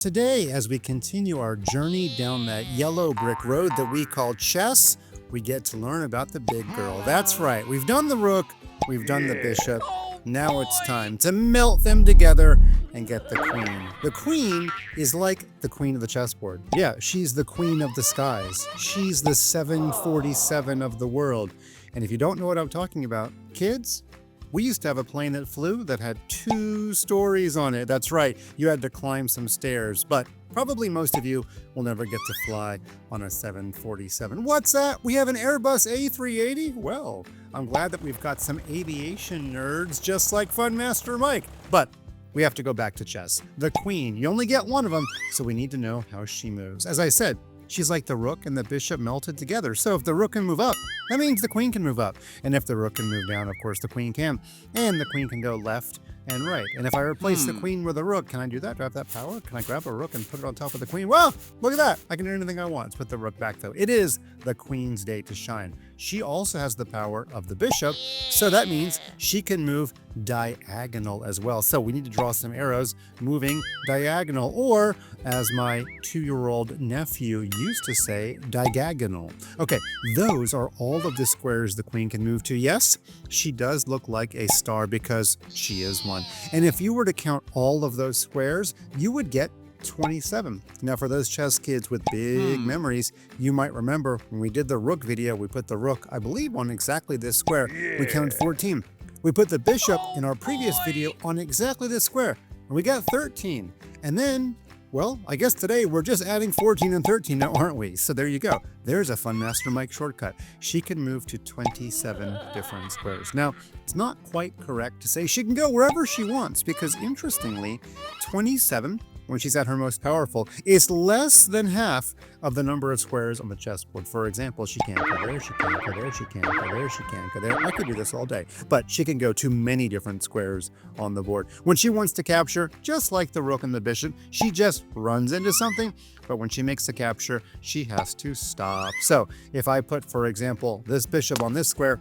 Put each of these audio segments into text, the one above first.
Today, as we continue our journey down that yellow brick road that we call chess, we get to learn about the big girl. That's right, we've done the rook, we've done the bishop. Now it's time to melt them together and get the queen. The queen is like the queen of the chessboard. Yeah, she's the queen of the skies. She's the 747 of the world. And if you don't know what I'm talking about, kids, we used to have a plane that flew that had 2 stories on it. That's right, you had to climb some stairs, but probably most of you will never get to fly on a 747. What's that? We have an Airbus A380? Well, I'm glad that we've got some aviation nerds just like Fun Master Mike. But we have to go back to chess. The queen, you only get one of them, so we need to know how she moves. As I said, she's like the rook and the bishop melted together. So if the rook can move up, that means the queen can move up. And if the rook can move down, of course, the queen can. And the queen can go left and right. And if I replace the queen with a rook, can I do that? Do I have that power? Can I grab a rook and put it on top of the queen? Well, look at that. I can do anything I want. Let's put the rook back, though. It is the queen's day to shine. She also has the power of the bishop, so that means she can move diagonal as well. So we need to draw some arrows moving diagonal, or as my 2-year-old nephew used to say, diagonal. Okay, those are all of the squares the queen can move to. Yes, she does look like a star because she is one. And if you were to count all of those squares, you would get 27. Now, for those chess kids with big memories, you might remember when we did the rook video, we put the rook, I believe, on exactly this square. We counted 14. We put the bishop in our previous video on exactly this square, and we got 13. And then, well, I guess today we're just adding 14 and 13 now, aren't we? So there you go. There's a Fun Master Mike shortcut. She can move to 27 different squares. Now, it's not quite correct to say she can go wherever she wants because, interestingly, 27, when she's at her most powerful, is less than half of the number of squares on the chessboard. For example, she can't go there, she can't go there, she can't go there, she can't go there. I could do this all day, but she can go to many different squares on the board. When she wants to capture, just like the rook and the bishop, she just runs into something, but when she makes a capture, she has to stop. So if I put, for example, this bishop on this square,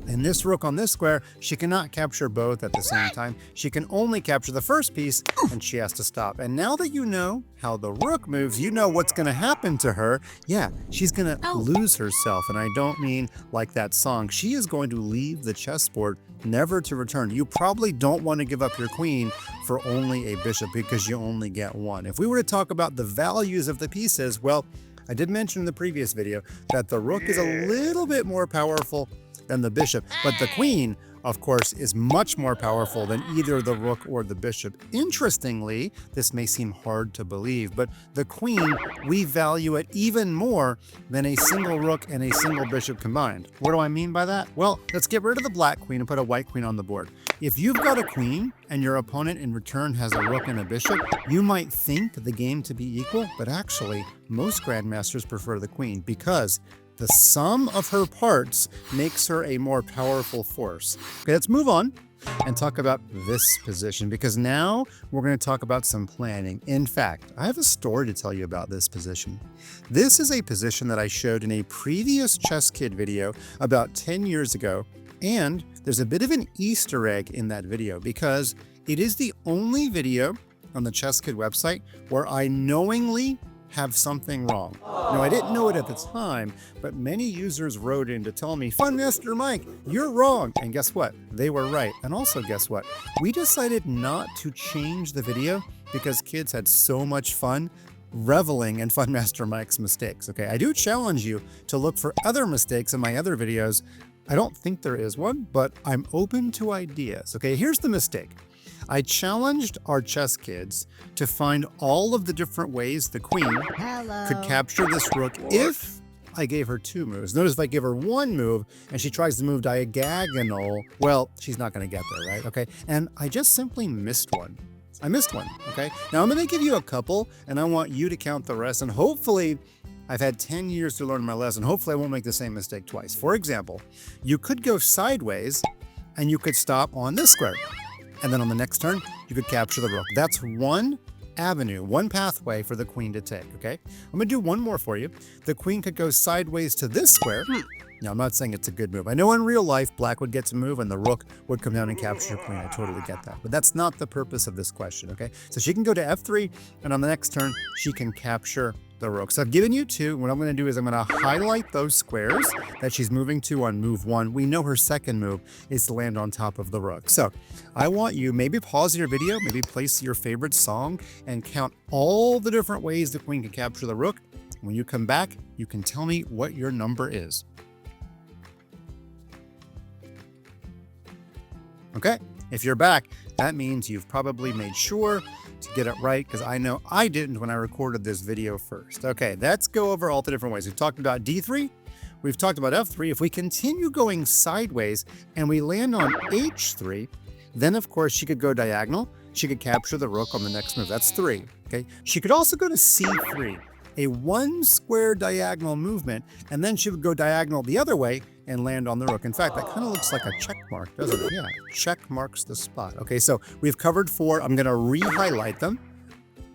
and this rook on this square, she cannot capture both at the same time. She can only capture the first piece, and she has to stop. And now that you know how the rook moves, you know what's going to happen to her. Yeah, she's going to lose herself, and I don't mean like that song. She is going to leave the chessboard, never to return. You probably don't want to give up your queen for only a bishop because you only get one. If we were to talk about the values of the pieces, well, I did mention in the previous video that the rook is a little bit more powerful than the bishop, but the queen, of course, is much more powerful than either the rook or the bishop. Interestingly, this may seem hard to believe, but the queen, we value it even more than a single rook and a single bishop combined. What do I mean by that? Well, let's get rid of the black queen and put a white queen on the board. If you've got a queen and your opponent in return has a rook and a bishop, you might think the game to be equal, but actually, most grandmasters prefer the queen because the sum of her parts makes her a more powerful force. Okay, let's move on and talk about this position because now we're going to talk about some planning. In fact, I have a story to tell you about this position. This is a position that I showed in a previous ChessKid video about 10 years ago, and there's a bit of an Easter egg in that video because it is the only video on the ChessKid website where I knowingly have something wrong. Now, I didn't know it at the time, but many users wrote in to tell me, Fun Master Mike, you're wrong. And guess what? They were right. And also, guess what? We decided not to change the video because kids had so much fun reveling in Fun Master Mike's mistakes. Okay, I do challenge you to look for other mistakes in my other videos. I don't think there is one, but I'm open to ideas. Okay, here's the mistake. I challenged our chess kids to find all of the different ways the queen could capture this rook if I gave her 2 moves. Notice if I give her 1 move and she tries to move diagonal, well, she's not going to get there, right? Okay, and I just simply missed one. I missed one, okay? Now I'm going to give you a couple, and I want you to count the rest, and hopefully I've had 10 years to learn my lesson. Hopefully I won't make the same mistake twice. For example, you could go sideways, and you could stop on this square. And then on the next turn, you could capture the rook. That's one avenue, one pathway for the queen to take, okay? I'm gonna do one more for you. The queen could go sideways to this square, Now, I'm not saying it's a good move. I know in real life, black would get to move and the rook would come down and capture your queen. I totally get that. But that's not the purpose of this question, okay? So she can go to f3, and on the next turn, she can capture the rook. So I've given you 2. What I'm going to do is I'm going to highlight those squares that she's moving to on move 1. We know her second move is to land on top of the rook. So I want you, maybe pause your video, maybe place your favorite song and count all the different ways the queen can capture the rook. When you come back, you can tell me what your number is. Okay, if you're back, that means you've probably made sure to get it right, because I know I didn't when I recorded this video first. Okay, let's go over all the different ways. We've talked about d3, we've talked about f3. If we continue going sideways and we land on h3, then of course she could go diagonal. She could capture the rook on the next move. That's 3. Okay, she could also go to c3, a 1 square diagonal movement, and then she would go diagonal the other way and land on the rook. In fact, that kind of looks like a check mark, doesn't it? Yeah, check marks the spot. Okay, so we've covered 4. I'm going to re-highlight them.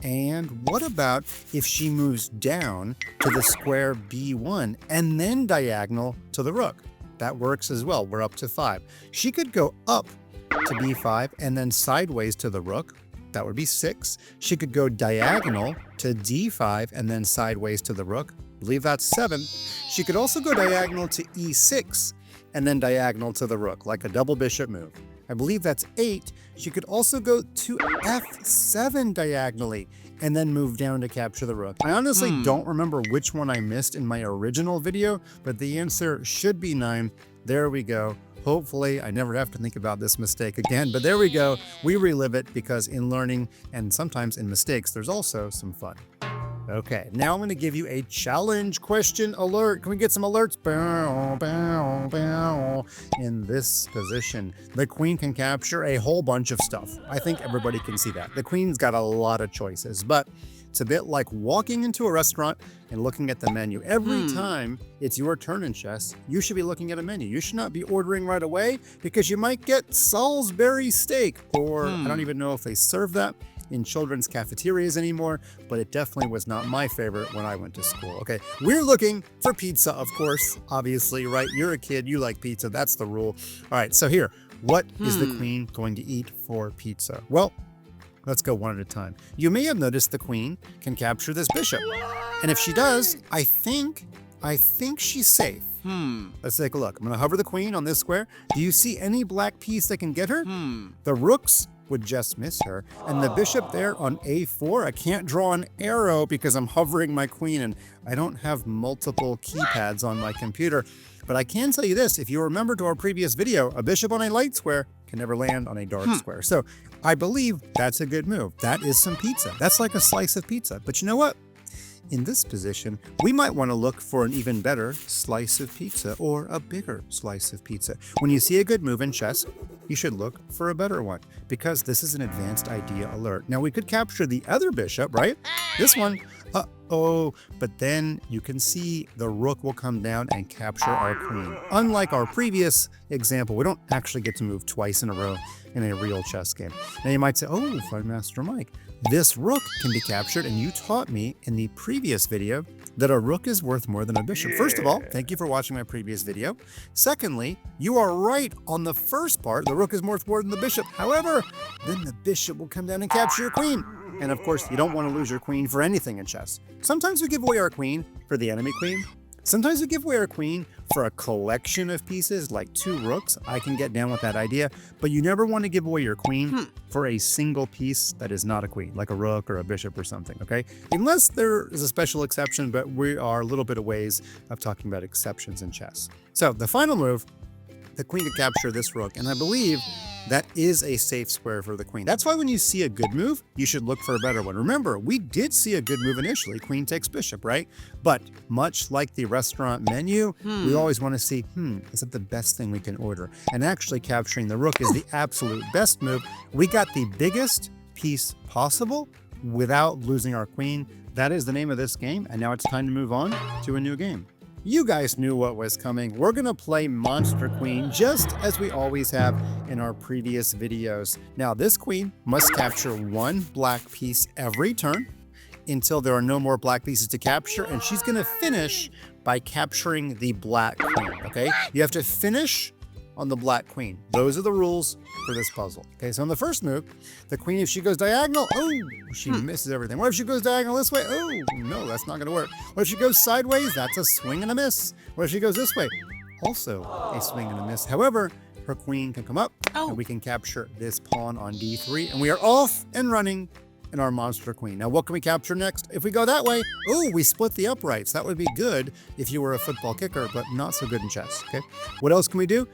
And what about if she moves down to the square b1 and then diagonal to the rook? That works as well. We're up to 5. She could go up to b5 and then sideways to the rook. That would be 6. She could go diagonal to d5 and then sideways to the rook. I believe that's 7. She could also go diagonal to e6 and then diagonal to the rook, like a double bishop move. I believe that's 8. She could also go to f7 diagonally and then move down to capture the rook. I honestly don't remember which one I missed in my original video, but the answer should be 9. There we go. Hopefully, I never have to think about this mistake again, but there we go. We relive it, because in learning and sometimes in mistakes, there's also some fun. Okay, now I'm going to give you a challenge question alert. Can we get some alerts? Bow, bow, bow. In this position, the queen can capture a whole bunch of stuff. I think everybody can see that. The queen's got a lot of choices, but it's a bit like walking into a restaurant and looking at the menu. Every time it's your turn in chess, you should be looking at a menu. You should not be ordering right away, because you might get Salisbury steak, or I don't even know if they serve that in children's cafeterias anymore, but it definitely was not my favorite when I went to school. Okay, we're looking for pizza, of course, obviously, right? You're a kid, you like pizza, that's the rule. All right, so here, what is the queen going to eat for pizza? Well, let's go one at a time. You may have noticed the queen can capture this bishop. And if she does, I think she's safe. Let's take a look. I'm gonna hover the queen on this square. Do you see any black piece that can get her? The rooks would just miss her. And the bishop there on a4, I can't draw an arrow because I'm hovering my queen and I don't have multiple keypads on my computer. But I can tell you this, if you remember to our previous video, a bishop on a light square can never land on a dark square. So I believe that's a good move. That is some pizza. That's like a slice of pizza. But you know what? In this position, we might want to look for an even better slice of pizza, or a bigger slice of pizza. When you see a good move in chess, you should look for a better one, because this is an advanced idea alert. Now we could capture the other bishop, right? This one, but then you can see the rook will come down and capture our queen. Unlike our previous example, we don't actually get to move twice in a row in a real chess game. Now you might say, oh, Fun Master Mike, this rook can be captured, and you taught me in the previous video that a rook is worth more than a bishop. First of all, thank you for watching my previous video. Secondly, you are right on the first part. The rook is worth more than the bishop. However, then the bishop will come down and capture your queen. And of course, you don't want to lose your queen for anything in chess. Sometimes we give away our queen for the enemy queen. Sometimes we give away our queen for a collection of pieces, like 2 rooks. I can get down with that idea, but you never want to give away your queen for a single piece that is not a queen, like a rook or a bishop or something, okay? Unless there is a special exception, but we are a little bit of ways of talking about exceptions in chess. So the final move, the queen could capture this rook, and I believe that is a safe square for the queen. That's why when you see a good move, you should look for a better one. Remember, we did see a good move initially, queen takes bishop, right? But much like the restaurant menu, we always want to see, is it the best thing we can order? And actually capturing the rook is the absolute best move. We got the biggest piece possible without losing our queen. That is the name of this game, and now it's time to move on to a new game. You guys knew what was coming. We're gonna play Monster Queen just as we always have in our previous videos. Now this queen must capture 1 black piece every turn, until there are no more black pieces to capture, and she's going to finish by capturing the black queen, okay? You have to finish on the black queen. Those are the rules for this puzzle. Okay, so in the first move, the queen, if she goes diagonal, oh, she misses everything. What if she goes diagonal this way? Oh, no, that's not gonna work. What if she goes sideways? That's a swing and a miss. What if she goes this way? Also a swing and a miss. However, her queen can come up, and we can capture this pawn on d3, and we are off and running in our monster queen. Now, what can we capture next? If we go that way, oh, we split the uprights. That would be good if you were a football kicker, but not so good in chess, okay? What else can we do?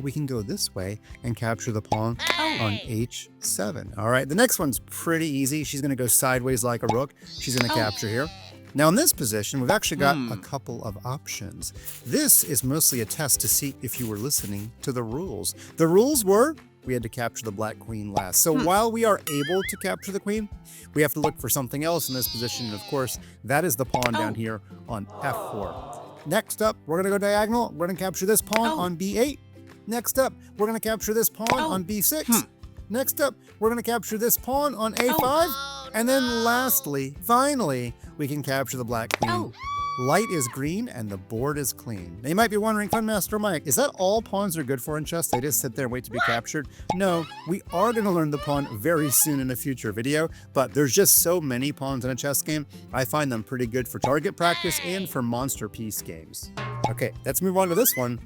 We can go this way and capture the pawn on h7. All right, the next one's pretty easy. She's gonna go sideways like a rook. She's gonna capture here. Now, in this position, we've actually got a couple of options. This is mostly a test to see if you were listening to the rules. The rules were we had to capture the black queen last. So while we are able to capture the queen, we have to look for something else in this position. And of course, that is the pawn down here on f4. Next up, we're gonna go diagonal. We're gonna capture this pawn on b8. Next up, we're gonna capture this pawn on b6. Next up, we're gonna capture this pawn on a5. And then lastly, finally, we can capture the black queen. Light is green and the board is clean. Now you might be wondering, Fun Master Mike, is that all pawns are good for in chess? They just sit there and wait to be captured? No, we are going to learn the pawn very soon in a future video, but there's just so many pawns in a chess game, I find them pretty good for target practice and for monster piece games. Okay, let's move on to this one.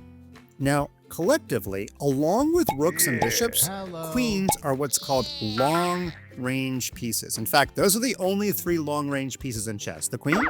Now, collectively, along with rooks and bishops, queens are what's called long-range pieces. In fact, those are the only three long-range pieces in chess. The queen,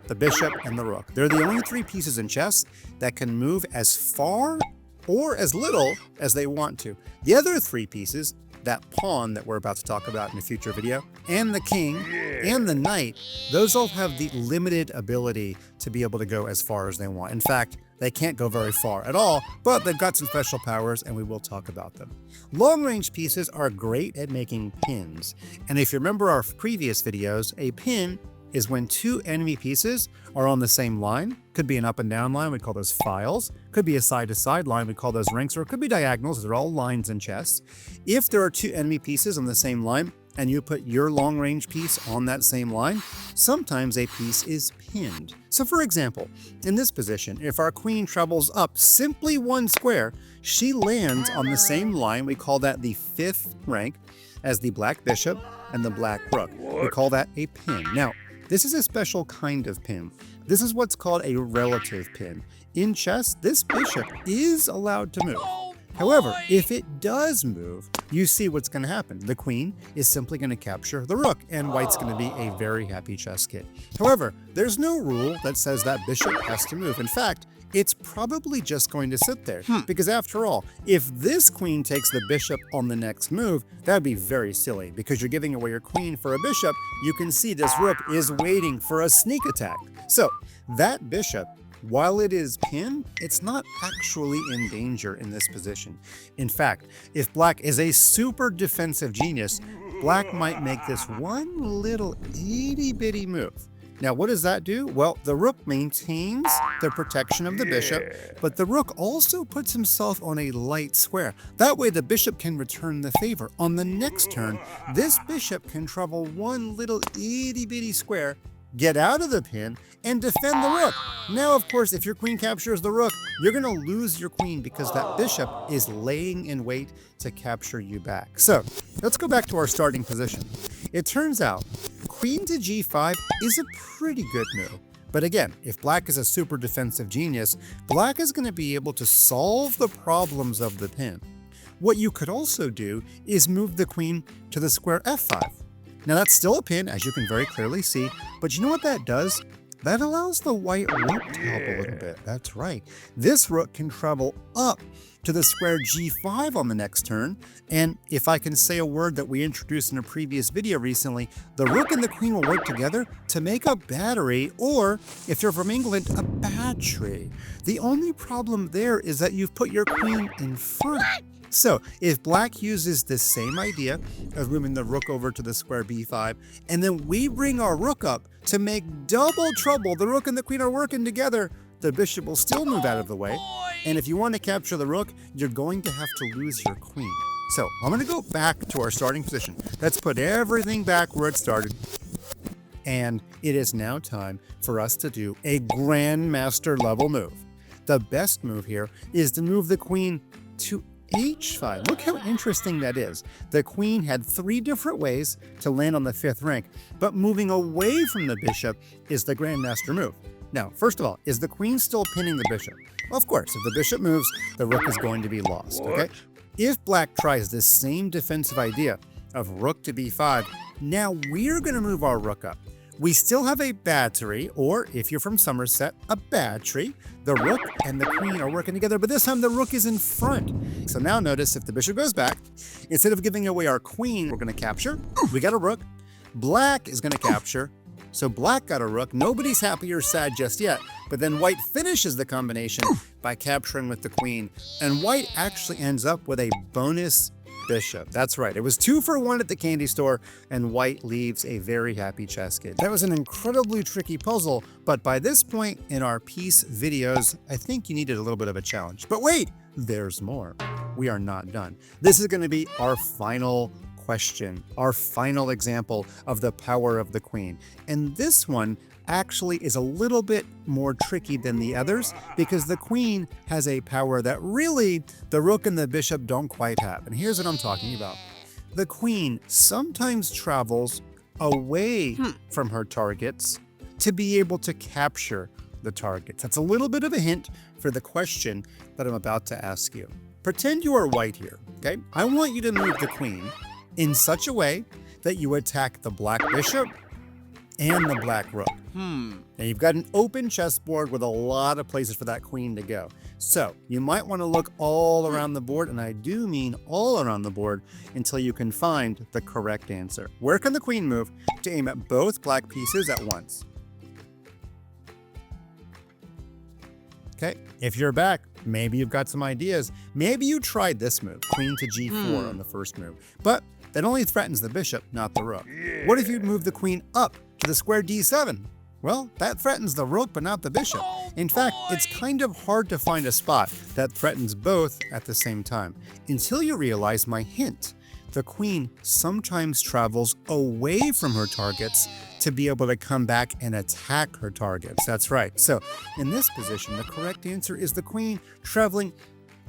the bishop, and the rook. They're the only three pieces in chess that can move as far or as little as they want to. The other three pieces, that pawn that we're about to talk about in a future video, and the king, and the knight, those all have the limited ability to be able to go as far as they want. In fact, they can't go very far at all, but they've got some special powers, and we will talk about them. Long-range pieces are great at making pins. And if you remember our previous videos, a pin is when two enemy pieces are on the same line. Could be an up and down line, we call those files. Could be a side to side line, we call those ranks, or it could be diagonals, they're all lines in chess. If there are two enemy pieces on the same line, and you put your long range piece on that same line, sometimes a piece is pinned. So for example, in this position, if our queen travels up simply one square, she lands on the same line, we call that the fifth rank, as the black bishop and the black rook. We call that a pin. Now, this is a special kind of pin. This is what's called a relative pin. In chess, this bishop is allowed to move. However, if it does move, you see what's going to happen. The queen is simply going to capture the rook, and white's going to be a very happy chess kid. However, there's no rule that says that bishop has to move. In fact, it's probably just going to sit there. Because after all, if this queen takes the bishop on the next move, that would be very silly. Because you're giving away your queen for a bishop, you can see this rook is waiting for a sneak attack. So that bishop, while it is pinned, it's not actually in danger in this position. In fact, if black is a super defensive genius, black might make this one little itty-bitty move. Now, what does that do? Well, the rook maintains the protection of the bishop, but the rook also puts himself on a light square. That way, the bishop can return the favor. On the next turn, this bishop can travel one little itty-bitty square, get out of the pin, and defend the rook. Now, of course, if your queen captures the rook, you're going to lose your queen because that bishop is laying in wait to capture you back. So, let's go back to our starting position. It turns out, queen to g5 is a pretty good move. But again, if black is a super defensive genius, black is going to be able to solve the problems of the pin. What you could also do is move the queen to the square f5. Now that's still a pin, as you can very clearly see, but you know what that does? That allows the white rook to help a little bit. That's right. This rook can travel up to the square g5 on the next turn, and if I can say a word that we introduced in a previous video recently, the rook and the queen will work together to make a battery, or, if you're from England, a battery. The only problem there is that you've put your queen in front. So, if black uses the same idea of moving the rook over to the square b5, and then we bring our rook up to make double trouble, the rook and the queen are working together, the bishop will still move out of the way. And if you want to capture the rook, you're going to have to lose your queen. So, I'm going to go back to our starting position. Let's put everything back where it started. And it is now time for us to do a grandmaster level move. The best move here is to move the queen to h5. Look how interesting that is. The queen had 3 different ways to land on the 5th rank, but moving away from the bishop is the grandmaster move. Now, first of all, is the queen still pinning the bishop? Well, of course, if the bishop moves, the rook is going to be lost, okay? If black tries this same defensive idea of rook to b5, now we're going to move our rook up. We still have a battery, or if you're from Somerset, a battery. The rook and the queen are working together, but this time the rook is in front. So now notice if the bishop goes back, instead of giving away our queen, we're going to capture. We got a rook. Black is going to capture. So black got a rook. Nobody's happy or sad just yet, but then white finishes the combination by capturing with the queen, and white actually ends up with a bonus bishop. That's right. It was 2 for 1 at the candy store, and white leaves a very happy chess kid. That was an incredibly tricky puzzle, but by this point in our piece videos, I think you needed a little bit of a challenge. But wait, there's more. We are not done. This is going to be our final question, our final example of the power of the queen. And this one actually is a little bit more tricky than the others because the queen has a power that really the rook and the bishop don't quite have. And here's what I'm talking about. The queen sometimes travels away from her targets to be able to capture the targets. That's a little bit of a hint for the question that I'm about to ask you. Pretend you are white here, okay? I want you to move the queen in such a way that you attack the black bishop and the black rook. Now you've got an open chessboard with a lot of places for that queen to go. So you might want to look all around the board, and I do mean all around the board, until you can find the correct answer. Where can the queen move to aim at both black pieces at once? Okay, if you're back, maybe you've got some ideas. Maybe you tried this move, queen to g4 on the first move, but that only threatens the bishop, not the rook. What if you'd move the queen up to the square d7? Well, that threatens the rook, but not the bishop. In fact, it's kind of hard to find a spot that threatens both at the same time, until you realize my hint. The queen sometimes travels away from her targets to be able to come back and attack her targets. That's right. So in this position, the correct answer is the queen traveling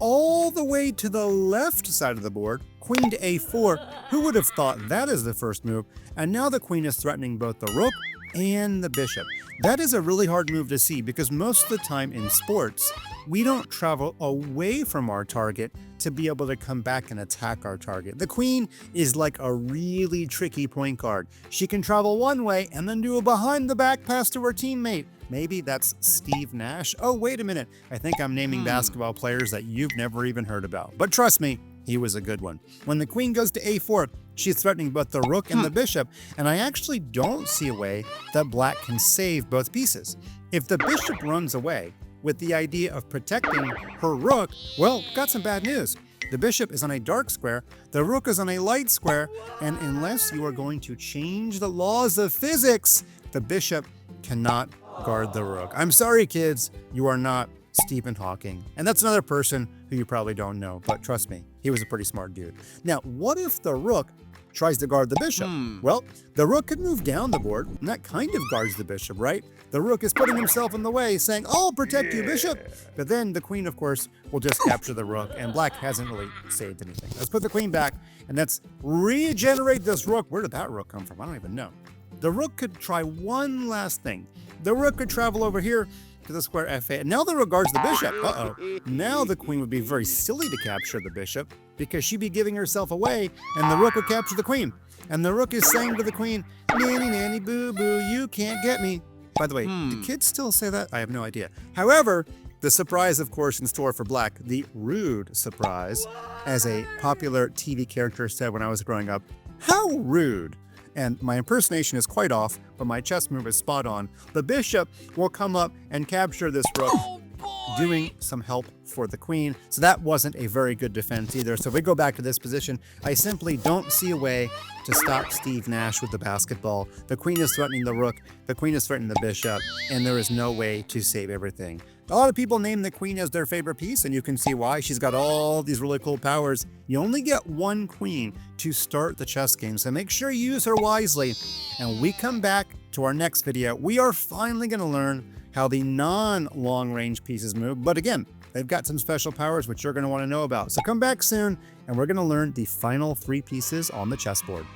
all the way to the left side of the board, queen to a4. Who would have thought that is the first move? And now the queen is threatening both the rook and the bishop. That is a really hard move to see because most of the time in sports, we don't travel away from our target to be able to come back and attack our target. The queen is like a really tricky point guard. She can travel one way and then do a behind the back pass to her teammate. Maybe that's Steve Nash. Oh, wait a minute. I think I'm naming basketball players that you've never even heard about. But trust me, he was a good one. When the queen goes to a4, she's threatening both the rook and the bishop, and I actually don't see a way that black can save both pieces. If the bishop runs away with the idea of protecting her rook, well, got some bad news. The bishop is on a dark square, the rook is on a light square, and unless you are going to change the laws of physics, the bishop cannot guard the rook. I'm sorry, kids, you are not Stephen Hawking. And that's another person who you probably don't know, but trust me, he was a pretty smart dude. Now, what if the rook tries to guard the bishop? Well, the rook could move down the board, and that kind of guards the bishop, right? The rook is putting himself in the way, saying, I'll protect you, bishop. But then the queen, of course, will just capture the rook, and black hasn't really saved anything. Let's put the queen back, and let's regenerate this rook. Where did that rook come from? I don't even know. The rook could try one last thing. The rook could travel over here to the square f8. And now the rook guards the bishop. Now the queen would be very silly to capture the bishop because she'd be giving herself away and the rook would capture the queen. And the rook is saying to the queen, nanny, nanny, boo, boo, you can't get me. By the way, do kids still say that? I have no idea. However, the surprise, of course, in store for black, the rude surprise, as a popular TV character said when I was growing up, how rude. And my impersonation is quite off, but my chess move is spot on. The bishop will come up and capture this rook, doing some help for the queen. So that wasn't a very good defense either. So if we go back to this position, I simply don't see a way to stop Steve Nash with the basketball. The queen is threatening the rook, the queen is threatening the bishop, and there is no way to save everything. A lot of people name the queen as their favorite piece, and you can see why. She's got all these really cool powers. You only get one queen to start the chess game, so make sure you use her wisely. And when we come back to our next video. We are finally going to learn how the non-long range pieces move, but again, they've got some special powers which you're going to want to know about. So come back soon, and we're going to learn the final 3 pieces on the chessboard.